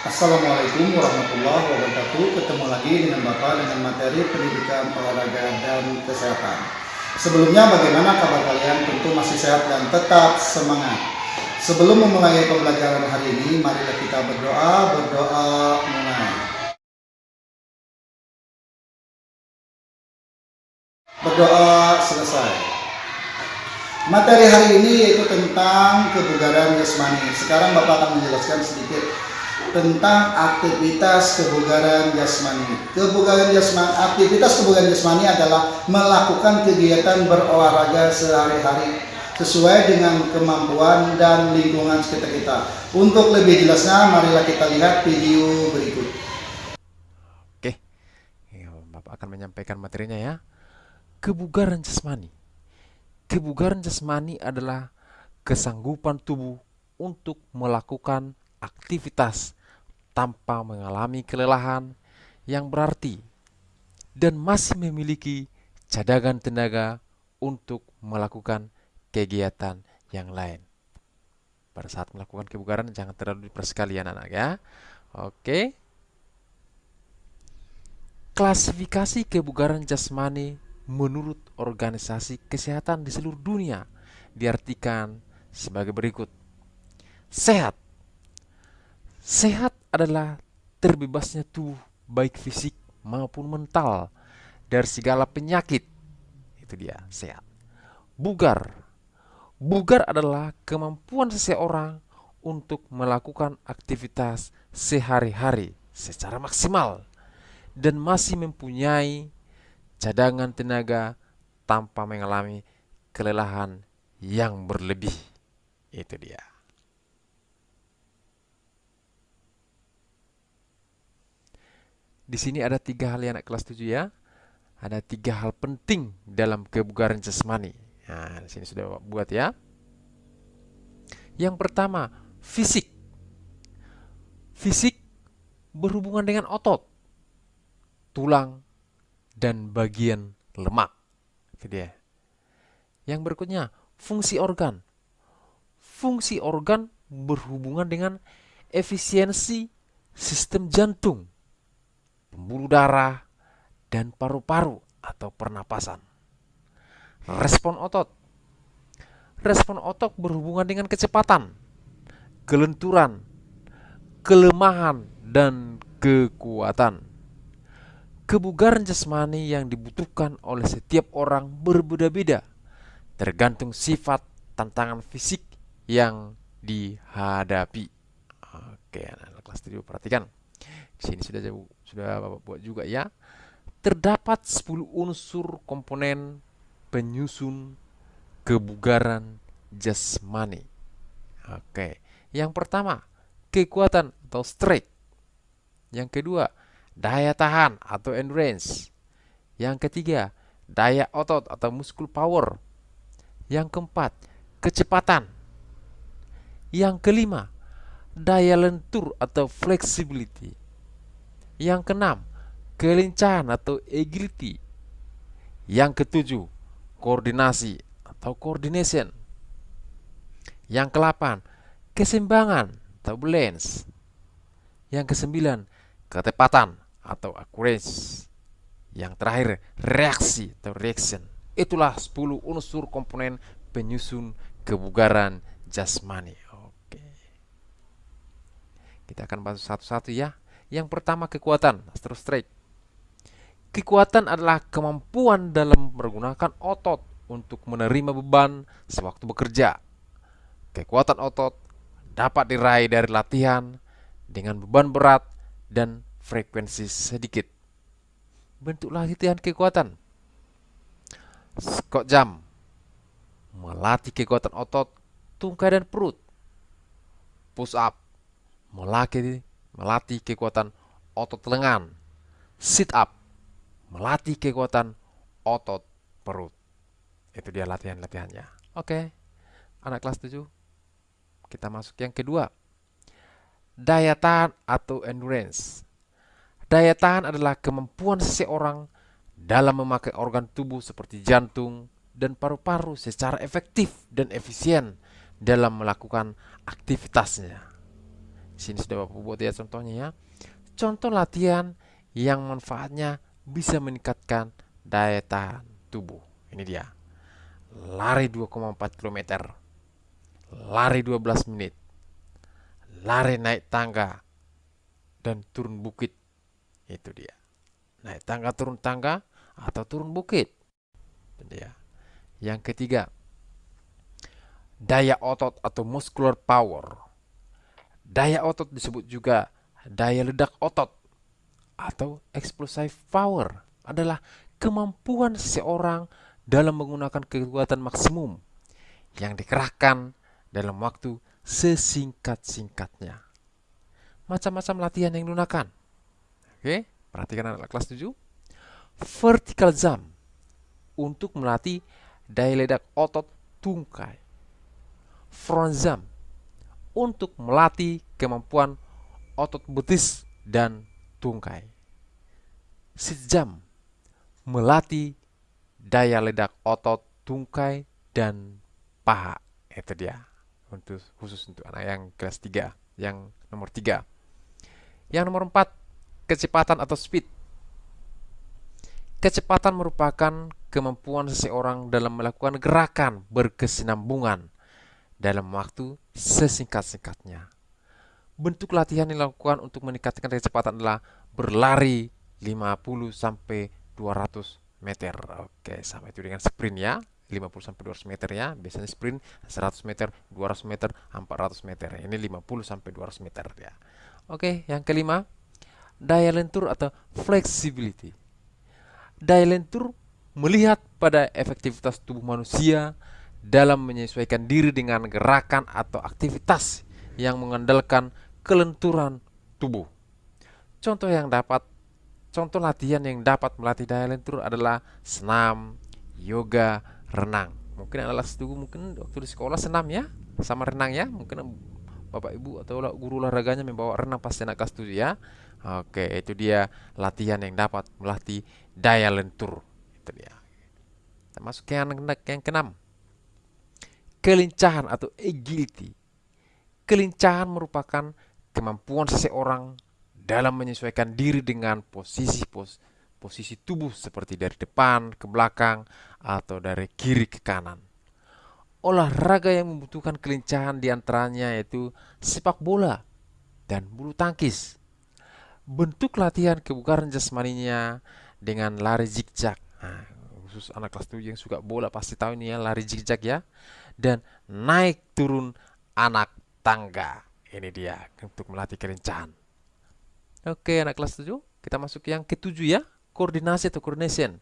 Assalamualaikum warahmatullahi wabarakatuh. Ketemu lagi dengan Bapak dengan materi pendidikan olahraga dan kesehatan. Sebelumnya bagaimana kabar kalian? Tentu masih sehat dan tetap semangat. Sebelum memulai pembelajaran hari ini, marilah kita berdoa mulai. Berdoa selesai. Materi hari ini yaitu tentang kebugaran jasmani. Sekarang Bapak akan menjelaskan sedikit tentang aktivitas kebugaran jasmani. Aktivitas kebugaran jasmani adalah melakukan kegiatan berolahraga sehari-hari sesuai dengan kemampuan dan lingkungan sekitar kita. Untuk lebih jelasnya, marilah kita lihat video berikut. Oke, Bapak akan menyampaikan materinya ya. Kebugaran jasmani. Kebugaran jasmani adalah kesanggupan tubuh untuk melakukan aktivitas tanpa mengalami kelelahan yang berarti dan masih memiliki cadangan tenaga untuk melakukan kegiatan yang lain. Pada saat melakukan kebugaran jangan terlalu dipersekali anak-anak ya. Oke. Klasifikasi kebugaran jasmani menurut Organisasi Kesehatan di seluruh dunia diartikan sebagai berikut. Sehat. Sehat adalah terbebasnya tubuh baik fisik maupun mental dari segala penyakit. Itu dia, sehat. Bugar. Bugar adalah kemampuan seseorang untuk melakukan aktivitas sehari-hari secara maksimal dan masih mempunyai cadangan tenaga tanpa mengalami kelelahan yang berlebih. Itu dia. Di sini ada 3 hal ya anak kelas 7 ya. Ada 3 hal penting dalam kebugaran jasmani. Nah, di sini sudah buat ya. Yang pertama, fisik. Fisik berhubungan dengan otot, tulang, dan bagian lemak. Itu dia. Yang berikutnya, fungsi organ. Fungsi organ berhubungan dengan efisiensi sistem jantung, pembuluh darah, dan paru-paru atau pernapasan. Respon otot. Respon otot berhubungan dengan kecepatan, kelenturan, kelemahan, dan kekuatan. Kebugaran jasmani yang dibutuhkan oleh setiap orang berbeda-beda, tergantung sifat tantangan fisik yang dihadapi. Oke, anak kelas 7 perhatikan. Di sini sudah Bapak buat juga ya. Terdapat 10 unsur komponen penyusun kebugaran jasmani. Oke, yang pertama, kekuatan atau strength. Yang kedua, daya tahan atau endurance. Yang ketiga, daya otot atau muscle power. Yang keempat, kecepatan. Yang kelima, daya lentur atau flexibility. Yang keenam, kelincahan atau agility. Yang ketujuh, koordinasi atau coordination. Yang ke-8, keseimbangan atau balance. Yang ke-9, ketepatan atau accuracy. Yang terakhir, reaksi atau reaction. Itulah 10 unsur komponen penyusun kebugaran jasmani. Oke. Kita akan bahas satu-satu ya. Yang pertama, kekuatan, terus straight. Kekuatan adalah kemampuan dalam menggunakan otot untuk menerima beban sewaktu bekerja. Kekuatan otot dapat diraih dari latihan dengan beban berat dan frekuensi sedikit. Bentuk latihan kekuatan. Squat jump melatih kekuatan otot tungkai dan perut. Push up melatih kekuatan otot lengan. Sit up melatih kekuatan otot perut. Itu dia latihan-latihannya. Oke, anak kelas 7. Kita masuk yang kedua. Daya tahan atau endurance. Daya tahan adalah kemampuan seseorang dalam memakai organ tubuh seperti jantung dan paru-paru secara efektif dan efisien dalam melakukan aktivitasnya. Sini sudah Bapak buat ya contohnya ya. Contoh latihan yang manfaatnya bisa meningkatkan daya tahan tubuh. Ini dia. Lari 2,4 km, lari 12 menit, lari naik tangga dan turun bukit. Itu dia. Naik tangga, turun tangga, atau turun bukit. Itu dia. Yang ketiga, daya otot atau muscular power. Daya otot disebut juga daya ledak otot atau explosive power, adalah kemampuan seseorang dalam menggunakan kekuatan maksimum yang dikerahkan dalam waktu sesingkat-singkatnya. Macam-macam latihan yang digunakan. Oke, perhatikan anak kelas 7. Vertical jump untuk melatih daya ledak otot tungkai. Front jump untuk melatih kemampuan otot betis dan tungkai. Sit jump melatih daya ledak otot tungkai dan paha. Itu dia. Khusus untuk anak yang kelas 3, yang nomor 3. Yang nomor 4, kecepatan atau speed. Kecepatan merupakan kemampuan seseorang dalam melakukan gerakan berkesinambungan dalam waktu sesingkat-singkatnya. Bentuk latihan yang dilakukan untuk meningkatkan kecepatan adalah berlari 50 sampai 200 meter. Oke, sama itu dengan sprint ya. 50 sampai 200 meter ya. Biasanya sprint 100 meter, 200 meter, 400 meter. Ini 50 sampai 200 meter ya. Oke, yang kelima, daya lentur atau flexibility. Daya lentur melihat pada efektivitas tubuh manusia dalam menyesuaikan diri dengan gerakan atau aktivitas yang mengandalkan kelenturan tubuh. Contoh latihan yang dapat melatih daya lentur adalah senam, yoga, renang. Mungkin adalah mungkin waktu di sekolah senam ya, sama renang ya. Mungkin Bapak Ibu atau guru olahraganya membawa renang pas anak kelas 7 ya. Oke, itu dia latihan yang dapat melatih daya lentur. Itu dia. Kita masuk ke yang keenam. Kelincahan atau agility. Kelincahan merupakan kemampuan seseorang dalam menyesuaikan diri dengan posisi tubuh seperti dari depan ke belakang atau dari kiri ke kanan. Olahraga yang membutuhkan kelincahan diantaranya yaitu sepak bola dan bulu tangkis. Bentuk latihan kebugaran jasmaninya dengan lari zigzag. Nah, khusus anak kelas 7 yang suka bola pasti tahu ini ya, lari zigzag ya. Dan naik turun anak tangga. Ini dia untuk melatih kelincahan. Oke, anak kelas 7, kita masuk yang ketujuh ya, koordinasi atau coordination.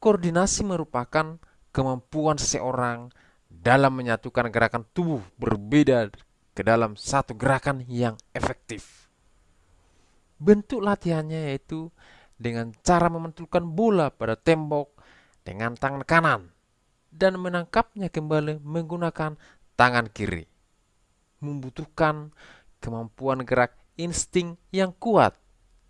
Koordinasi merupakan kemampuan seseorang dalam menyatukan gerakan tubuh berbeda ke dalam satu gerakan yang efektif. Bentuk latihannya yaitu dengan cara memantulkan bola pada tembok dengan tangan kanan dan menangkapnya kembali menggunakan tangan kiri. Membutuhkan kemampuan gerak insting yang kuat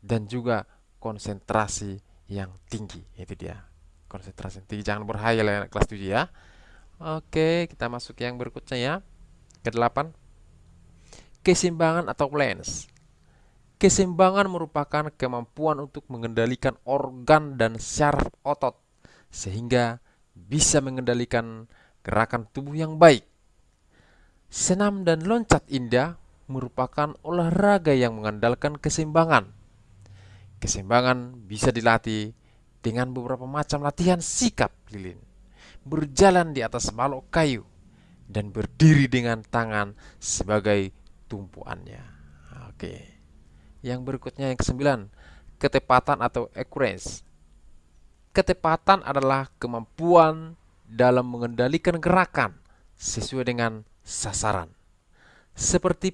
dan juga konsentrasi yang tinggi. Itu dia, konsentrasi yang tinggi, jangan berhayal ya kelas 7 ya. Oke, kita masuk yang berikutnya ya, ke-8, keseimbangan atau balance. Keseimbangan merupakan kemampuan untuk mengendalikan organ dan syaraf otot sehingga bisa mengendalikan gerakan tubuh yang baik. Senam dan loncat indah merupakan olahraga yang mengandalkan keseimbangan. Keseimbangan bisa dilatih dengan beberapa macam latihan sikap lilin, berjalan di atas balok kayu, dan berdiri dengan tangan sebagai tumpuannya. Oke. Yang berikutnya yang ke-9, ketepatan atau accuracy. Ketepatan adalah kemampuan dalam mengendalikan gerakan sesuai dengan sasaran. Seperti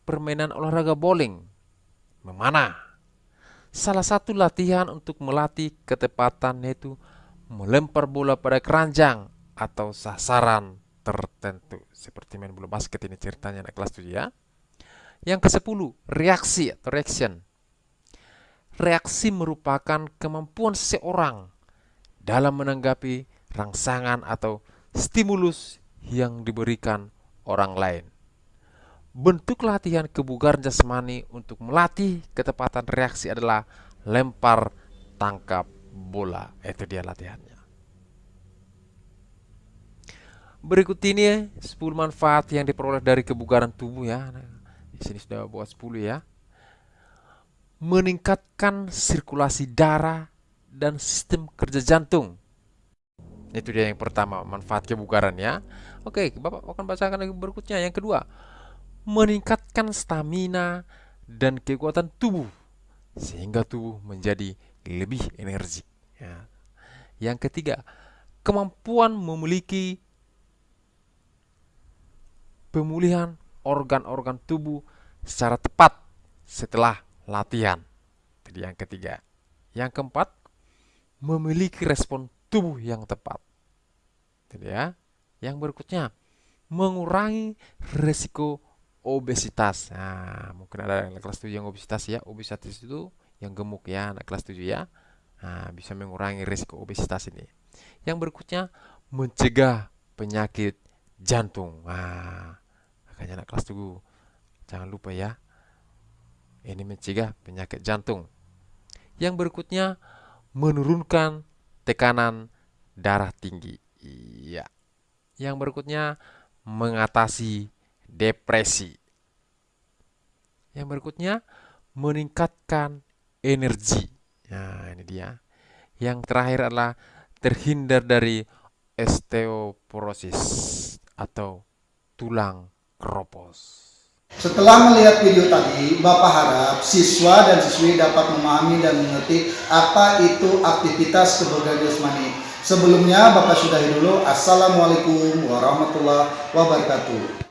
permainan olahraga bowling, memanah. Salah satu latihan untuk melatih ketepatan yaitu melempar bola pada keranjang atau sasaran tertentu. Seperti main bola basket ini ceritanya anak kelas 7 ya. Yang ke-10, reaksi atau reaction. Reaksi merupakan kemampuan seseorang dalam menanggapi rangsangan atau stimulus yang diberikan orang lain. Bentuk latihan kebugaran jasmani untuk melatih ketepatan reaksi adalah lempar tangkap bola. Itu dia latihannya. Berikut ini 10 manfaat yang diperoleh dari kebugaran tubuh ya. Nah, di sini sudah buat 10 ya. Meningkatkan sirkulasi darah dan sistem kerja jantung. Itu dia yang pertama, manfaat kebugaran ya. Oke, Bapak akan bacakan lagi berikutnya. Yang kedua, meningkatkan stamina dan kekuatan tubuh sehingga tubuh menjadi lebih energik ya. Yang ketiga, kemampuan memiliki pemulihan organ-organ tubuh secara tepat setelah latihan. Jadi yang ketiga. Yang keempat, memiliki respon tubuh yang tepat. Jadi ya. Yang berikutnya, mengurangi risiko obesitas. Nah, mungkin ada anak kelas 7 yang obesitas ya. Obesitas itu yang gemuk ya, anak kelas 7 ya. Nah, bisa mengurangi risiko obesitas ini. Yang berikutnya, mencegah penyakit jantung. Nah, makanya anak kelas 7 jangan lupa ya. Ini mencegah penyakit jantung. Yang berikutnya, menurunkan tekanan darah tinggi. Iya. Yang berikutnya, mengatasi depresi. Yang berikutnya, meningkatkan energi. Nah, ini dia. Yang terakhir adalah terhindar dari osteoporosis atau tulang keropos. Setelah melihat video tadi, Bapak harap siswa dan siswi dapat memahami dan mengerti apa itu aktivitas kebugaran jasmani. Sebelumnya, Bapak sudahi dulu. Assalamualaikum warahmatullahi wabarakatuh.